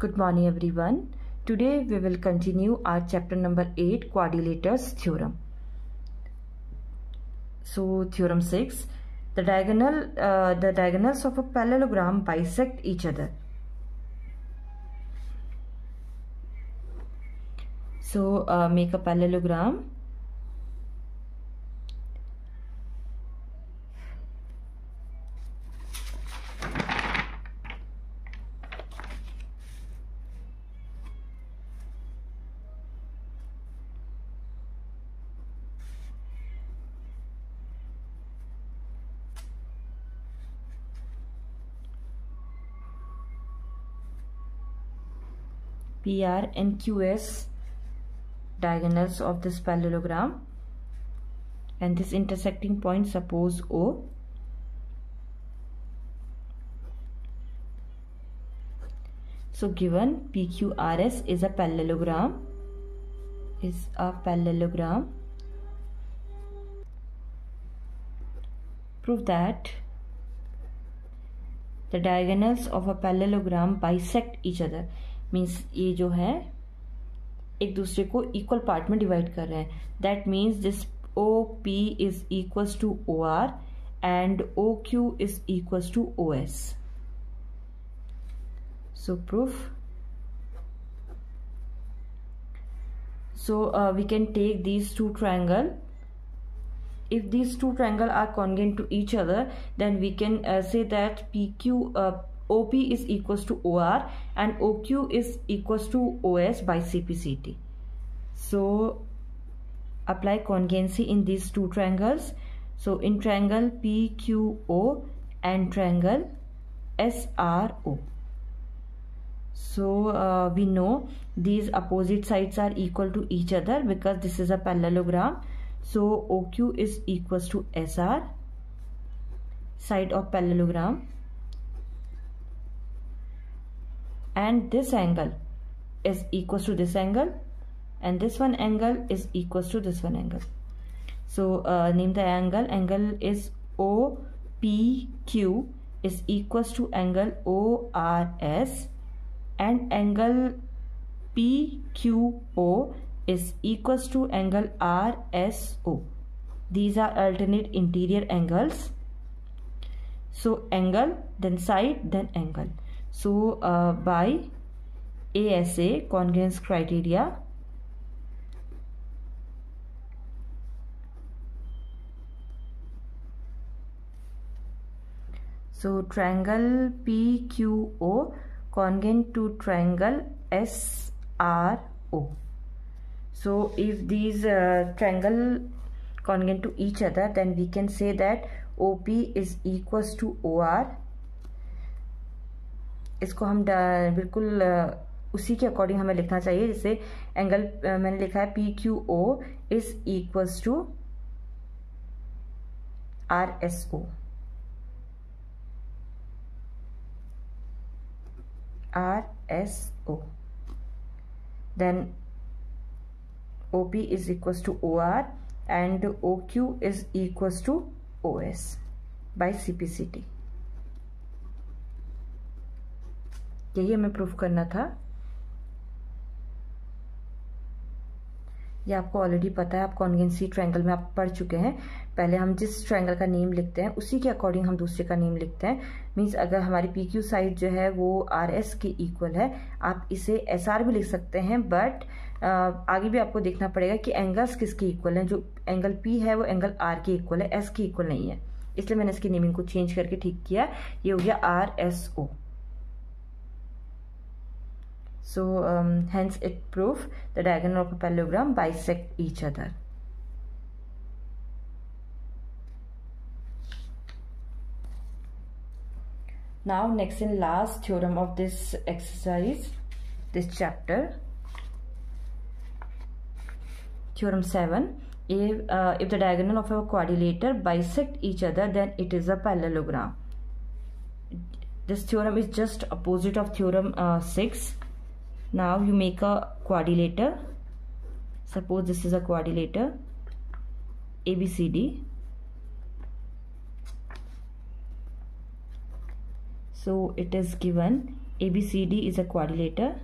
Good morning everyone. Today we will continue our chapter number 8, Quadrilateral theorem. So theorem 6, the diagonals of a parallelogram bisect each other. So make a parallelogram. PR and QS diagonals of this parallelogram, and this intersecting point suppose O. So given PQRS is a parallelogram, prove that the diagonals of a parallelogram bisect each other. Means ये जो है एक दूसरे को equal part में divide कर रहे हैं. That means this OP is equals to OR and OQ is equals to OS. So proof. So we can take these two triangles. If these two triangles are congruent to each other, then we can say that OP is equals to OR and OQ is equals to OS by CPCT. So apply congruency in these two triangles. So in triangle PQO and triangle SRO. So we know these opposite sides are equal to each other because this is a parallelogram. So OQ is equals to SR, side of parallelogram, and this angle is equals to this angle, and this one angle is equals to this one angle. So name the angle. Angle is OPQ is equals to angle ORS, and angle PQO is equals to angle RSO. These are alternate interior angles. So angle, then side, then angle. So by ASA congruence criteria, so triangle PQO congruent to triangle SRO. So if these triangle congruent to each other, then we can say that OP is equals to OR. इसको हम बिल्कुल उसी के according हमें लिखना चाहिए. जैसे angle मैंने लिखा है PQO is equals to RSO. Then OP is equals to OR and OQ is equals to OS by CPCT. यही हमें प्रूफ करना था. ये आपको ऑलरेडी पता है, आप कॉन्गेंसी ट्रायंगल में आप पढ़ चुके हैं. पहले हम जिस ट्रायंगल का नेम लिखते हैं उसी के अकॉर्डिंग हम दूसरे का नेम लिखते हैं. मींस अगर हमारी PQ साइड जो है वो RS के इक्वल है, आप इसे SR भी लिख सकते हैं, बट आगे भी आपको देखना पड़ेगा कि एंगल्स किसके इक्वल हैं. जो एंगल P है वो एंगल R के इक्वल है, S के इक्वल नहीं है. इसलिए मैंने इसकी नेमिंग को चेंज करके ठीक किया. ये हो गया RSO. So hence it proves the diagonal of a parallelogram bisect each other. Now next and last theorem of this exercise, this chapter, theorem 7. If the diagonal of a quadrilateral bisect each other, then it is a parallelogram. This theorem is just opposite of theorem 6. Now you make a quadrilateral. Suppose this is a quadrilateral ABCD. So it is given ABCD is a quadrilateral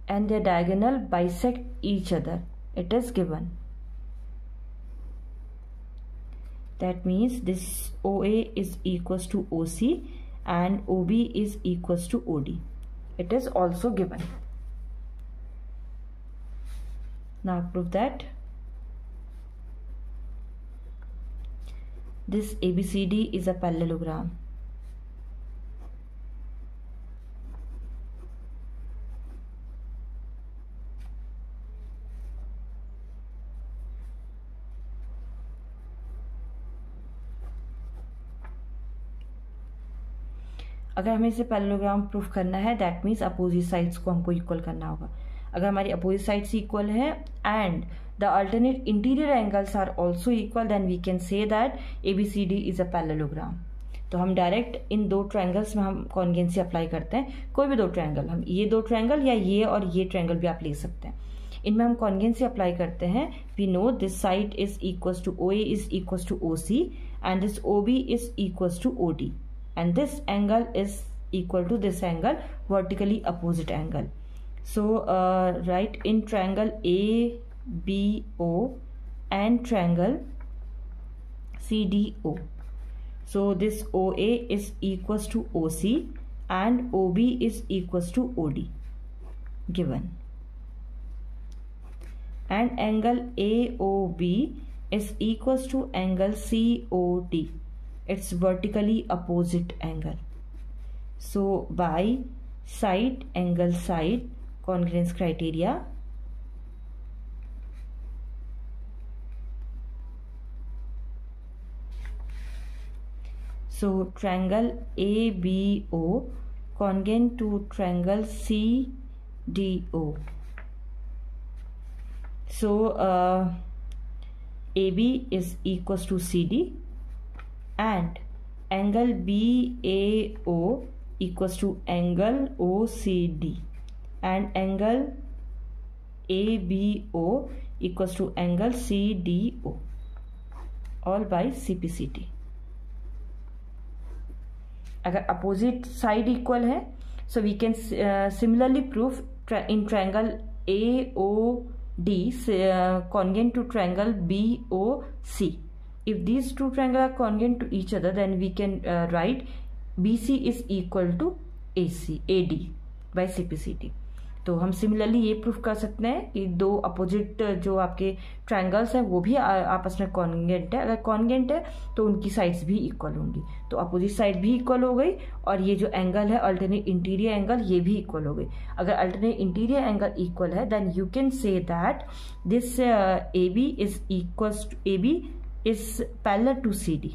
and their diagonal bisect each other. It is given. That means this OA is equals to OC and OB is equals to OD. It is also given. Now prove that this ABCD is a parallelogram. अगर हमें इसे parallelogram proof करना है that means opposite sides को हमको equal करना होगा. अगर हमारी अपोजिट साइड्स इक्वल है and the alternate interior angles are also equal then we can say that ABCD is a parallelogram. तो हम डायरेक्ट इन दो ट्रायंगल्स में हम कॉन्गेंसी अप्लाई करते हैं. कोई भी दो ट्रायंगल, हम ये दो ट्रायंगल या ये और ये ट्रायंगल भी आप ले सकते हैं, इनमें हम कॉन्गेंसी अप्लाई करते हैं. We know this side is equals to OA is equals to OC and this OB is equals to OD. And this angle is equal to this angle, vertically opposite angle. So write in triangle ABO and triangle CDO. So this OA is equals to OC and OB is equals to OD given. And angle AOB is equals to angle COD. It's vertically opposite angle. So by side angle side congruence criteria, so triangle ABO congruent to triangle CDO. So AB is equals to CD and angle BAO equals to angle OCD and angle ABO equals to angle CDO, all by CPCT. अगर opposite side equal है so we can similarly prove in triangle AOD congruent to triangle BOC. If these two triangles are congruent to each other, then we can write BC is equal to AD by CPCT. तो हम similarly ये proof कर सकते हैं कि दो opposite जो आपके ट्रायंगल्स हैं वो भी आपस में कॉन्गेंट है. अगर कॉन्गेंट है तो उनकी साइड्स भी इक्वल होंगी. तो अपोजिट साइड भी इक्वल हो गई और ये जो एंगल है अल्टरनेट इंटीरियर एंगल ये भी इक्वल हो गई. अगर अल्टरनेट इंटीरियर एंगल इक्वल है then you can say that this AB is equals to AB is parallel to CD.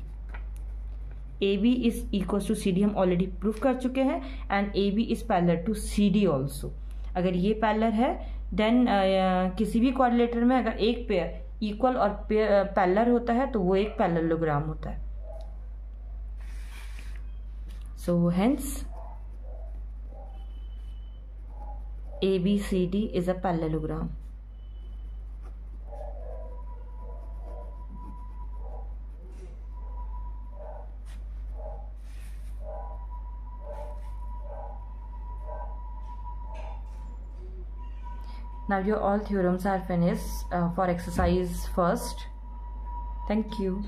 AB is equals to CD हम ऑलरेडी प्रूफ कर चुके हैं and AB is parallel to CD also. अगर ये parallel है then किसी भी quadrilateral में अगर एक पेयर इक्वल और पैरेलल होता है तो वो एक पैरेललोग्राम होता है. So hence ABCD is a parallelogram. Now your all theorems are finished for exercise first. Thank you.